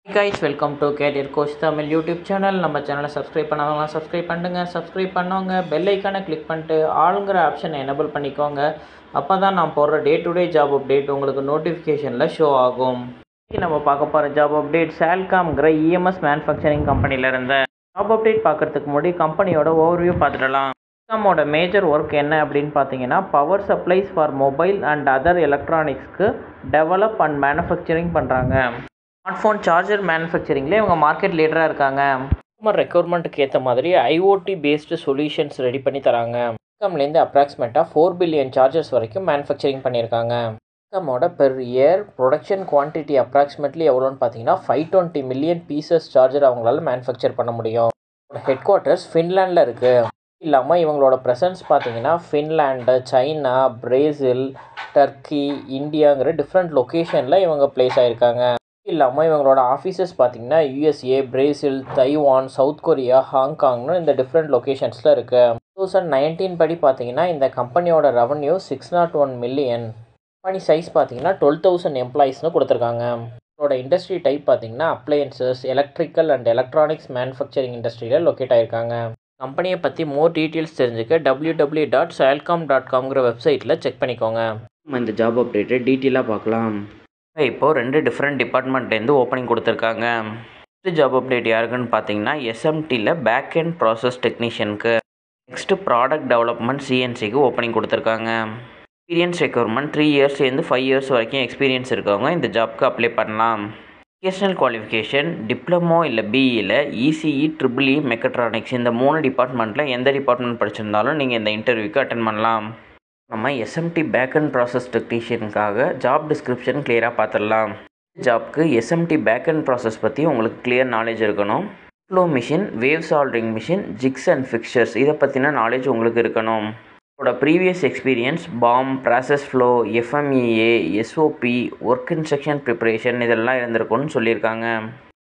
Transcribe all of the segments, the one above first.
Hey guys, welcome to Career Coach Tamil YouTube channel. நம்ம சேனலை subscribe பண்ணாதவங்க subscribe பண்ணுங்க. சப்ஸ்கிரைப் பண்ணவங்க பெல் ஐக்கானை கிளிக் பண்ணிட்டு ஆளுங்கிற ஆப்ஷனை எனேபிள் பண்ணிக்கோங்க. அப்போ தான் நான் போடுற day to day job update உங்களுக்கு நோட்டிஃபிகேஷனில் ஷோ ஆகும். இன்றைக்கி நம்ம பார்க்க போகிற ஜாப் அப்டேட் சால்காம்ங்கிற இஎம்எஸ் மேனுஃபேக்சரிங் கம்பெனியில் இருந்த ஜாப் அப்டேட் பார்க்குறதுக்கு முன்னாடி கம்பெனியோட ஓவர்வியூ பார்த்துடலாம். சால்காமோட மேஜர் ஒர்க் என்ன அப்படின்னு பார்த்தீங்கன்னா, power supplies for mobile and other எலக்ட்ரானிக்ஸ்க்கு டெவலப் அண்ட் மேனுஃபேக்சரிங் பண்ணுறாங்க. ஸ்மார்ட் ஃபோன் சார்ஜர் மேனுஃபேக்சரிங்லேயே இவங்க மார்க்கெட் லீடராக இருக்காங்க. கஸ்டமர் ரெக்யர்மெண்ட்டுக்கு ஏற்ற மாதிரி ஐஓடி பேஸ்டு சொல்யூஷன்ஸ் ரெடி பண்ணி தராங்க. இன்கம்லேருந்து அப்ராக்சிமேட்டாக 4 பில்லியன் சார்ஜர்ஸ் வரைக்கும் மேனுஃபேக்சரிங் பண்ணியிருக்காங்க. இன்கமோட per year production quantity approximately எவ்வளோன்னு பார்த்தீங்கன்னா 520 மில்லியன் பீசஸ் சார்ஜர் அவங்களால மேனுஃபேக்சர் பண்ண முடியும். ஹெட் குவார்ட்டர்ஸ் ஃபின்லாண்டில் இருக்குது. இல்லாமல் இவங்களோட ப்ரெசன்ஸ் பார்த்தீங்கன்னா ஃபின்லாண்டு, சைனா, பிரேசில், டர்க்கி, இந்தியாங்கிற டிஃப்ரெண்ட் லொக்கேஷனில் இவங்க பிளேஸ் ஆகிருக்காங்க. இல்லாமல் இவங்களோட ஆஃபீஸஸ் பார்த்தீங்கன்னா USA, Brazil, Taiwan, South Korea, ஹாங்காங்னு இந்த டிஃப்ரெண்ட் லொக்கேஷன்ஸில் இருக்குது. 2019 படி பார்த்தீங்கன்னா இந்த கம்பெனியோட ரெவன்யூ 601 மில்லியன். கம்பெனி சைஸ் பார்த்தீங்கன்னா 12,000 எம்ப்ளாயிஸ்னு கொடுத்துருக்காங்க. இதோட இண்டஸ்ட்ரி டைப் பார்த்தீங்கன்னா appliances, electrical and electronics manufacturing இண்டஸ்ட்ரியில் லொக்கேட் ஆகிருக்காங்க. கம்பெனியை பற்றி மோர் டீட்டெயில்ஸ் தெரிஞ்சுக்க www.salcom.com வெப்சைட்டில் செக் பண்ணிக்கோங்க. நம்ம இந்த ஜாப் அப்டேட்டை டீட்டெயிலாக பார்க்கலாம். இப்போது 2 டிஃப்ரெண்ட் டிபார்ட்மெண்ட்லேருந்து ஓப்பனிங் கொடுத்துருக்காங்க. ஃபஸ்ட்டு ஜாப் அப்டேட் யாருக்குன்னு பார்த்தீங்கன்னா எஸ்எம்டியில் பேக் அண்ட் ப்ராசஸ் டெக்னீஷியனுக்கு. நெக்ஸ்ட்டு ப்ராடக்ட் டெவலப்மெண்ட் சிஎன்சிக்கு ஓப்பனிங் கொடுத்துருக்காங்க. எக்ஸ்பீரியன்ஸ் ரெக்யர்மெண்ட் 3 இயர்ஸ்லேருந்து 5 இயர்ஸ் வரைக்கும் எக்ஸ்பீரியன்ஸ் இருக்கவங்க இந்த ஜாப்க்கு அப்ளை பண்ணலாம். எஜுகேஷனல் குவாலிஃபிகேஷன் டிப்ளமோ இல்லை பிஇயில் இசிஇ, ட்ரிபிள்இ, மெக்கட்ரானிக்ஸ் இந்த 3 டிபார்ட்மெண்ட்டில் எந்த டிபார்ட்மெண்ட் படிச்சிருந்தாலும் நீங்கள் இந்த இன்டர்வியூக்கு அட்டென்ட் பண்ணலாம். நம்ம எஸ்எம்டி பேக் அண்ட் ப்ராசஸ் டெக்னீஷியனுக்காக ஜாப் டிஸ்கிரிப்ஷன் கிளியராக பார்த்துடலாம். ஜாப்க்கு எஸ்எம்டி பேக் அண்ட் ப்ராசஸ் பற்றி உங்களுக்கு கிளியர் நாலேஜ் இருக்கணும். Flow machine, wave soldering machine, jigs and fixtures இதை பற்றின நாலேஜ் உங்களுக்கு இருக்கணும். உங்களோட previous experience BOM, process flow, FMEA, SOP, work instruction preparation இதெல்லாம் இருந்திருக்கும்னு சொல்லியிருக்காங்க.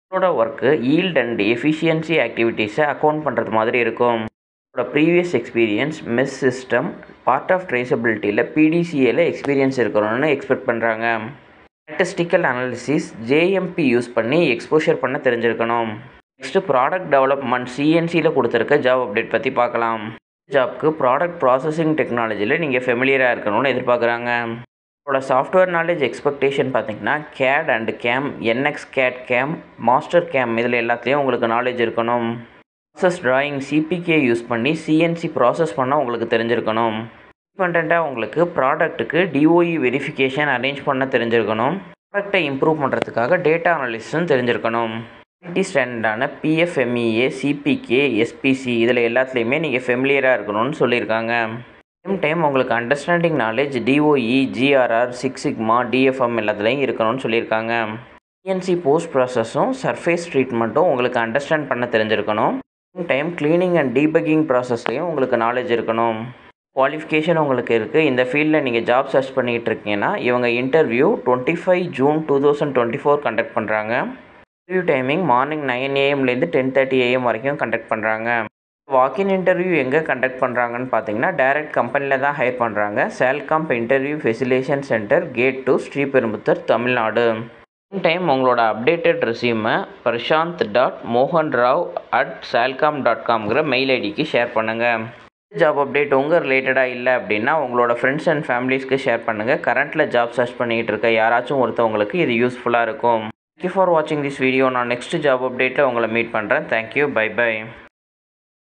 உங்களோட ஒர்க்கு ஈல்ட் அண்ட் எஃபிஷியன்சி ஆக்டிவிட்டீஸை அக்கௌண்ட் பண்ணுறது மாதிரி இருக்கும். உங்களோட previous experience MES system, part of ட்ரேசபிலிட்டியில் பிடிசிஏல எக்ஸ்பீரியன்ஸ் இருக்கணும்னு எக்ஸ்பெக்ட் பண்ணுறாங்க. ஸ்டாட்டிஸ்டிக்கல் அனாலிசிஸ், ஜேஎம்பி யூஸ் பண்ணி எக்ஸ்போஷர் பண்ண தெரிஞ்சிருக்கணும். நெக்ஸ்ட்டு ப்ராடக்ட் டெவலப்மெண்ட் சிஎன்சியில் கொடுத்துருக்க ஜாப் அப்டேட் பற்றி பார்க்கலாம். ஜாப்க்கு ப்ராடக்ட் ப்ராசஸிங் டெக்னாலஜியில் நீங்கள் ஃபெமிலியராக இருக்கணும்னு எதிர்பார்க்குறாங்க. உங்களோட சாஃப்ட்வேர் நாலேஜ் எக்ஸ்பெக்டேஷன் பார்த்தீங்கன்னா CAD and CAM, NX CAD CAM, master CAM இதில் எல்லாத்துலேயும் உங்களுக்கு நாலேஜ் இருக்கணும். ப்ராசஸ் டிராயிங் சிபிகே யூஸ் பண்ணி சிஎன்சி ப்ராசஸ் பண்ண உங்களுக்கு தெரிஞ்சிருக்கணும். இண்டிபெண்ட்டாக உங்களுக்கு ப்ராடக்ட்டுக்கு டிஓஇ வெரிஃபிகேஷன் அரேஞ்ச் பண்ண தெரிஞ்சிருக்கணும். ப்ராடக்டை இம்ப்ரூவ் பண்ணுறதுக்காக டேட்டா அனாலிசிஸும் தெரிஞ்சிருக்கணும். ஐடி ஸ்டாண்டர்டான பிஎஃப்எம்இஏ, சிபிகே, எஸ்பிசி இதில் எல்லாத்துலேயுமே நீங்கள் ஃபெமிலியராக இருக்கணும்னு சொல்லியிருக்காங்க. சேம் டைம் உங்களுக்கு understanding knowledge DOE, GRR, six sigma, DFM எல்லாத்துலேயும் இருக்கணும்னு சொல்லியிருக்காங்க. சிஎன்சி போஸ்ட் ப்ராசஸும் சர்ஃபேஸ் ட்ரீட்மெண்ட்டும் உங்களுக்கு அண்டர்ஸ்டாண்ட் பண்ண தெரிஞ்சிருக்கணும். டைம் கிளீனிங் அண்ட் டீபக்கிங் ப்ராசஸ்லையும் உங்களுக்கு நாலேஜ் இருக்கணும். குவாலிஃபிகேஷன் உங்களுக்கு இருக்குது. இந்த ஃபீல்டில் நீங்கள் ஜாப் சர்ச் பண்ணிகிட்டு இருக்கீங்கன்னா இவங்க இன்டர்வியூ 25 ஜூன் 2024 கண்டக்ட் பண்ணுறாங்க. Interview timing morning 9 AM - 10:30 AM வரைக்கும் கண்டக்ட் பண்ணுறாங்க. வாக்கின் இன்டர்வியூ எங்கே கண்டக்ட் பண்ணுறாங்கன்னு பார்த்தீங்கன்னா டைரக்ட் கம்பெனியில் தான் ஹையர் பண்ணுறாங்க. Salcomp interview facilitation center, gate 2, Sriperumbudur, Tamil Nadu. Time உங்களோட அப்டேட்டட் ரெஸ்யூமை prashant.mohanrao@salcom.com மெயில் ஐடிக்கு ஷேர் பண்ணுங்கள். ஜாப் அப்டேட் உங்கள் ரிலேட்டடாக இல்லை அப்படின்னா உங்களோட ஃப்ரெண்ட்ஸ் அண்ட் ஃபேமிலிஸ்க்கு ஷேர் பண்ணுங்கள். கரண்ட்டில் ஜாப் சர்ச் பண்ணிகிட்டு இருக்க யாராச்சும் ஒருத்தவங்களுக்கு இது யூஸ்ஃபுல்லாக இருக்கும். தேங்க்யூ ஃபார் வாட்சிங் திஸ் வீடியோ. நான் நெக்ஸ்ட் ஜாப் அப்டேட்டில் உங்களை மீட் பண்ணுறேன். Thank you, bye by.